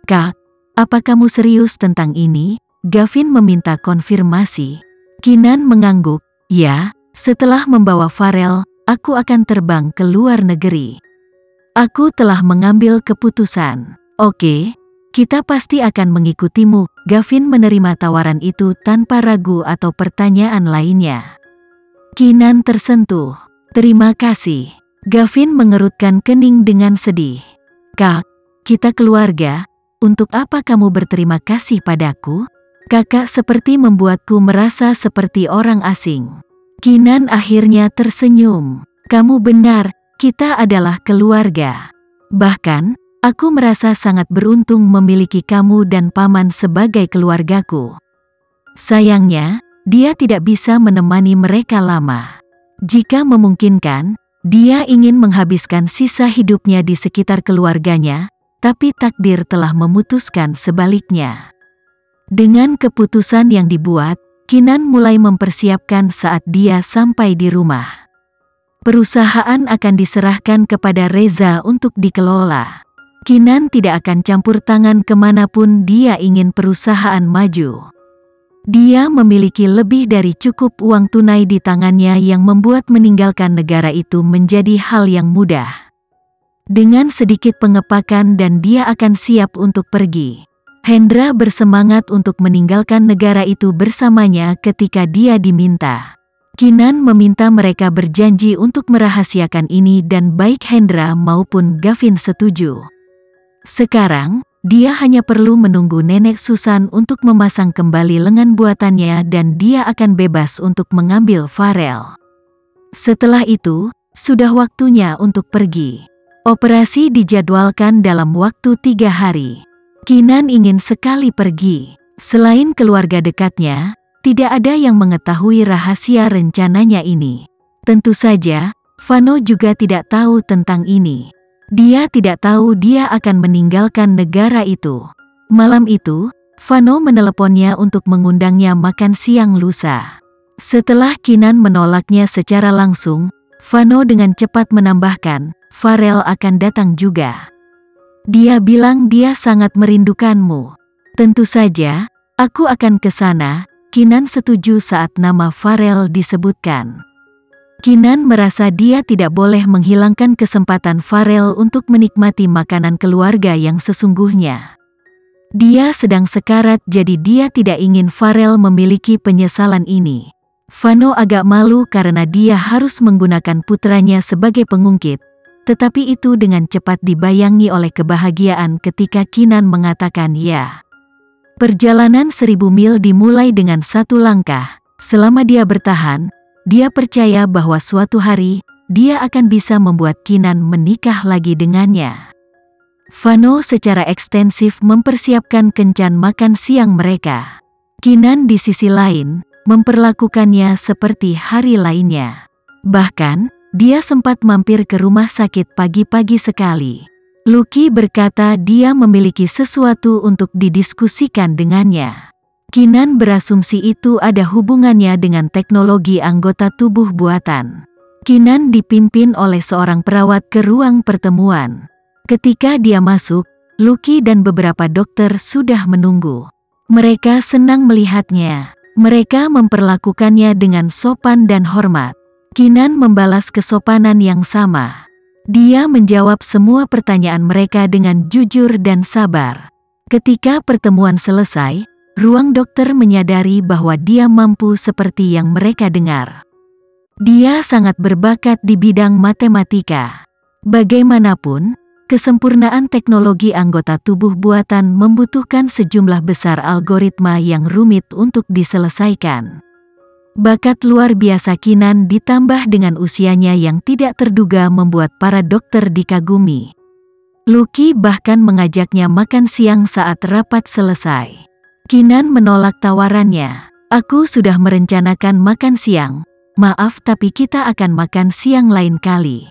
Kak, apa kamu serius tentang ini? Gavin meminta konfirmasi. Kinan mengangguk, ya, setelah membawa Farel, aku akan terbang ke luar negeri. Aku telah mengambil keputusan. Oke, kita pasti akan mengikutimu. Gavin menerima tawaran itu tanpa ragu atau pertanyaan lainnya. Kinan tersentuh. Terima kasih. Gavin mengerutkan kening dengan sedih. Kak, kita keluarga. Untuk apa kamu berterima kasih padaku? Kakak seperti membuatku merasa seperti orang asing. Kinan akhirnya tersenyum. Kamu benar, kita adalah keluarga. Bahkan, aku merasa sangat beruntung memiliki kamu dan paman sebagai keluargaku. Sayangnya, dia tidak bisa menemani mereka lama. Jika memungkinkan, dia ingin menghabiskan sisa hidupnya di sekitar keluarganya, tapi takdir telah memutuskan sebaliknya. Dengan keputusan yang dibuat, Kinan mulai mempersiapkan saat dia sampai di rumah. Perusahaan akan diserahkan kepada Reza untuk dikelola. Kinan tidak akan campur tangan kemanapun dia ingin perusahaan maju. Dia memiliki lebih dari cukup uang tunai di tangannya yang membuat meninggalkan negara itu menjadi hal yang mudah. Dengan sedikit pengepakan dan dia akan siap untuk pergi. Hendra bersemangat untuk meninggalkan negara itu bersamanya ketika dia diminta. Kinan meminta mereka berjanji untuk merahasiakan ini dan baik Hendra maupun Gavin setuju. Sekarang, dia hanya perlu menunggu Nenek Susan untuk memasang kembali lengan buatannya dan dia akan bebas untuk mengambil Farel. Setelah itu, sudah waktunya untuk pergi. Operasi dijadwalkan dalam waktu 3 hari. Kinan ingin sekali pergi. Selain keluarga dekatnya, tidak ada yang mengetahui rahasia rencananya ini. Tentu saja, Vano juga tidak tahu tentang ini. Dia tidak tahu dia akan meninggalkan negara itu. Malam itu, Vano meneleponnya untuk mengundangnya makan siang lusa. Setelah Kinan menolaknya secara langsung, Vano dengan cepat menambahkan, Farel akan datang juga. Dia bilang dia sangat merindukanmu. Tentu saja, aku akan ke sana. Kinan setuju saat nama Farel disebutkan. Kinan merasa dia tidak boleh menghilangkan kesempatan Farel untuk menikmati makanan keluarga yang sesungguhnya. Dia sedang sekarat jadi dia tidak ingin Farel memiliki penyesalan ini. Vano agak malu karena dia harus menggunakan putranya sebagai pengungkit. Tetapi itu dengan cepat dibayangi oleh kebahagiaan ketika Kinan mengatakan ya. Perjalanan 1000 mil dimulai dengan satu langkah. Selama dia bertahan, dia percaya bahwa suatu hari, dia akan bisa membuat Kinan menikah lagi dengannya. Vano secara ekstensif mempersiapkan kencan makan siang mereka. Kinan di sisi lain, memperlakukannya seperti hari lainnya. Bahkan, dia sempat mampir ke rumah sakit pagi-pagi sekali. Lucky berkata dia memiliki sesuatu untuk didiskusikan dengannya. Kinan berasumsi itu ada hubungannya dengan teknologi anggota tubuh buatan. Kinan dipimpin oleh seorang perawat ke ruang pertemuan. Ketika dia masuk, Lucky dan beberapa dokter sudah menunggu. Mereka senang melihatnya. Mereka memperlakukannya dengan sopan dan hormat. Kinan membalas kesopanan yang sama. Dia menjawab semua pertanyaan mereka dengan jujur dan sabar. Ketika pertemuan selesai, ruang dokter menyadari bahwa dia mampu seperti yang mereka dengar. Dia sangat berbakat di bidang matematika. Bagaimanapun, kesempurnaan teknologi anggota tubuh buatan membutuhkan sejumlah besar algoritma yang rumit untuk diselesaikan. Bakat luar biasa Kinan ditambah dengan usianya yang tidak terduga membuat para dokter dikagumi. Lucky bahkan mengajaknya makan siang saat rapat selesai. Kinan menolak tawarannya. Aku sudah merencanakan makan siang. Maaf tapi kita akan makan siang lain kali.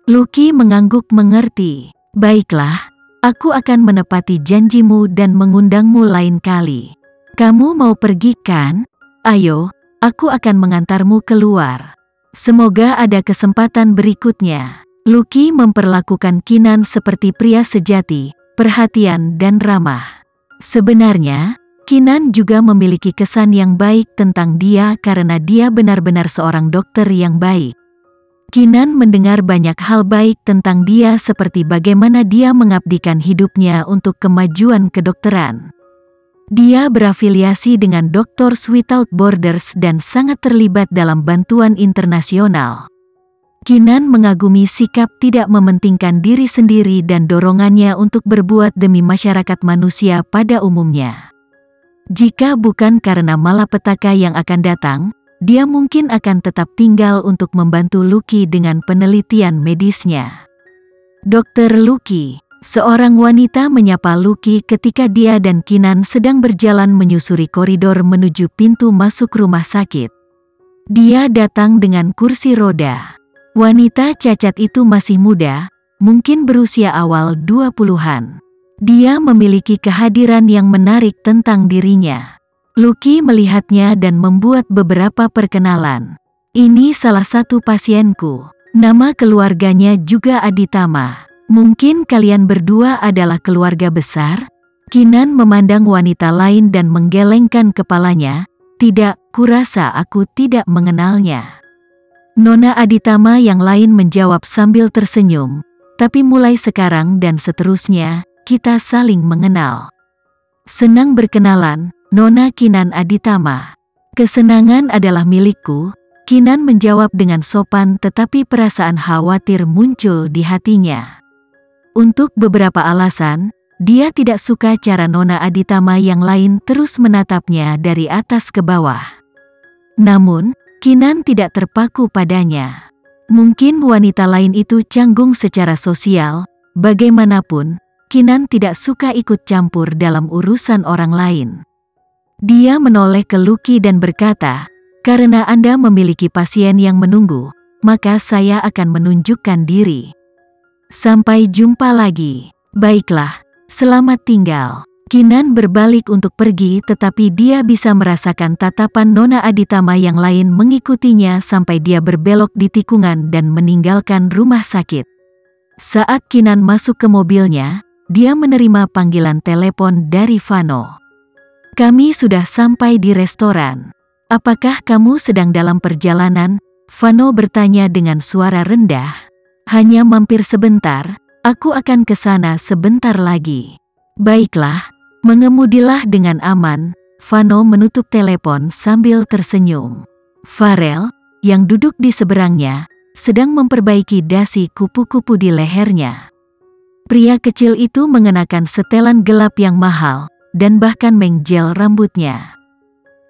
Lucky mengangguk mengerti. Baiklah, aku akan menepati janjimu dan mengundangmu lain kali. Kamu mau pergi kan? Ayo. Aku akan mengantarmu keluar. Semoga ada kesempatan berikutnya. Lucky memperlakukan Kinan seperti pria sejati. perhatian dan ramah. Sebenarnya, Kinan juga memiliki kesan yang baik tentang dia karena dia benar-benar seorang dokter yang baik. Kinan mendengar banyak hal baik tentang dia seperti bagaimana dia mengabdikan hidupnya untuk kemajuan kedokteran. Dia berafiliasi dengan Doctors Without Borders dan sangat terlibat dalam bantuan internasional. Kinan mengagumi sikap tidak mementingkan diri sendiri dan dorongannya untuk berbuat demi masyarakat manusia pada umumnya. Jika bukan karena malapetaka yang akan datang, dia mungkin akan tetap tinggal untuk membantu Lucky dengan penelitian medisnya. Dr. Lucky, seorang wanita menyapa Lucky ketika dia dan Kinan sedang berjalan menyusuri koridor menuju pintu masuk rumah sakit. Dia datang dengan kursi roda. Wanita cacat itu masih muda, mungkin berusia awal 20-an. Dia memiliki kehadiran yang menarik tentang dirinya. Lucky melihatnya dan membuat beberapa perkenalan. Ini salah satu pasienku. Nama keluarganya juga Aditama. Mungkin kalian berdua adalah keluarga besar? Kinan memandang wanita lain dan menggelengkan kepalanya. Tidak, kurasa aku tidak mengenalnya. Nona Aditama yang lain menjawab sambil tersenyum. Tapi mulai sekarang dan seterusnya, kita saling mengenal. Senang berkenalan, Nona Kinan Aditama. Kesenangan adalah milikku, Kinan menjawab dengan sopan tetapi perasaan khawatir muncul di hatinya. Untuk beberapa alasan, dia tidak suka cara Nona Aditama yang lain terus menatapnya dari atas ke bawah. Namun, Kinan tidak terpaku padanya. Mungkin wanita lain itu canggung secara sosial, bagaimanapun, Kinan tidak suka ikut campur dalam urusan orang lain. Dia menoleh ke Lucky dan berkata, "Karena Anda memiliki pasien yang menunggu, maka saya akan menunjukkan diri. Sampai jumpa lagi." "Baiklah, selamat tinggal." Kinan berbalik untuk pergi tetapi dia bisa merasakan tatapan Nona Aditama yang lain mengikutinya sampai dia berbelok di tikungan dan meninggalkan rumah sakit. Saat Kinan masuk ke mobilnya, dia menerima panggilan telepon dari Vano. "Kami sudah sampai di restoran. Apakah kamu sedang dalam perjalanan?" Vano bertanya dengan suara rendah. "Hanya mampir sebentar, aku akan ke sana sebentar lagi." "Baiklah, mengemudilah dengan aman." Vano menutup telepon sambil tersenyum. Farel, yang duduk di seberangnya, sedang memperbaiki dasi kupu-kupu di lehernya. Pria kecil itu mengenakan setelan gelap yang mahal, dan bahkan menggel rambutnya.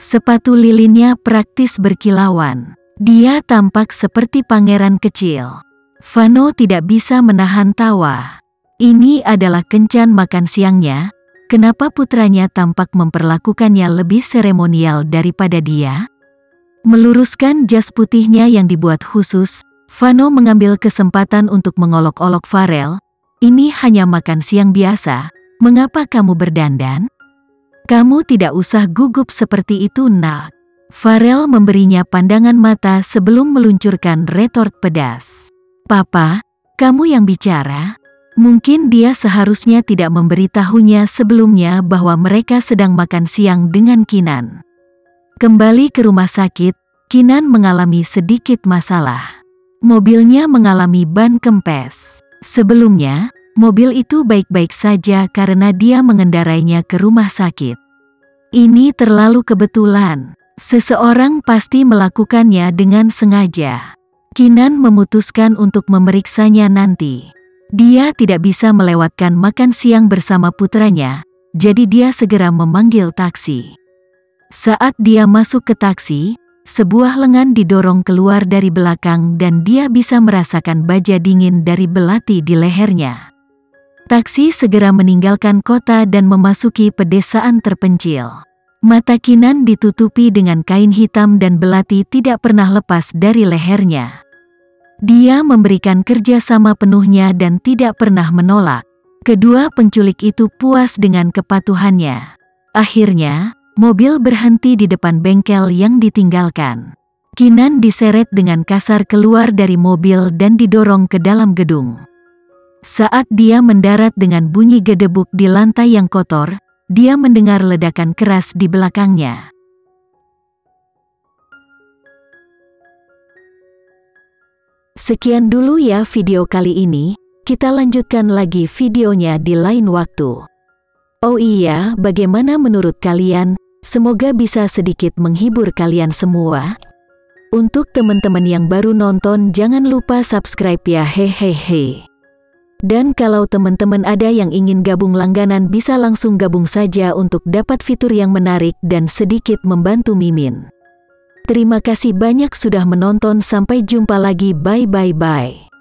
Sepatu lilinnya praktis berkilauan. Dia tampak seperti pangeran kecil. Vano tidak bisa menahan tawa. Ini adalah kencan makan siangnya. Kenapa putranya tampak memperlakukannya lebih seremonial daripada dia? Meluruskan jas putihnya yang dibuat khusus, Vano mengambil kesempatan untuk mengolok-olok Farel. "Ini hanya makan siang biasa, mengapa kamu berdandan? Kamu tidak usah gugup seperti itu, nak." Farel memberinya pandangan mata sebelum meluncurkan retort pedas. "Papa, kamu yang bicara?" Mungkin dia seharusnya tidak memberitahunya sebelumnya bahwa mereka sedang makan siang dengan Kinan. Kembali ke rumah sakit, Kinan mengalami sedikit masalah. Mobilnya mengalami ban kempes. Sebelumnya, mobil itu baik-baik saja karena dia mengendarainya ke rumah sakit. Ini terlalu kebetulan. Seseorang pasti melakukannya dengan sengaja. Kinan memutuskan untuk memeriksanya nanti. Dia tidak bisa melewatkan makan siang bersama putranya, jadi dia segera memanggil taksi. Saat dia masuk ke taksi, sebuah lengan didorong keluar dari belakang dan dia bisa merasakan baja dingin dari belati di lehernya. Taksi segera meninggalkan kota dan memasuki pedesaan terpencil. Mata Kinan ditutupi dengan kain hitam dan belati tidak pernah lepas dari lehernya. Dia memberikan kerjasama penuhnya dan tidak pernah menolak. Kedua penculik itu puas dengan kepatuhannya. Akhirnya, mobil berhenti di depan bengkel yang ditinggalkan. Kinan diseret dengan kasar keluar dari mobil dan didorong ke dalam gedung. Saat dia mendarat dengan bunyi gedebuk di lantai yang kotor, dia mendengar ledakan keras di belakangnya. Sekian dulu ya video kali ini, kita lanjutkan lagi videonya di lain waktu. Oh iya, bagaimana menurut kalian? Semoga bisa sedikit menghibur kalian semua. Untuk teman-teman yang baru nonton, jangan lupa subscribe ya, hehehe. Dan kalau teman-teman ada yang ingin gabung langganan, bisa langsung gabung saja untuk dapat fitur yang menarik dan sedikit membantu Mimin. Terima kasih banyak sudah menonton, sampai jumpa lagi, bye bye bye.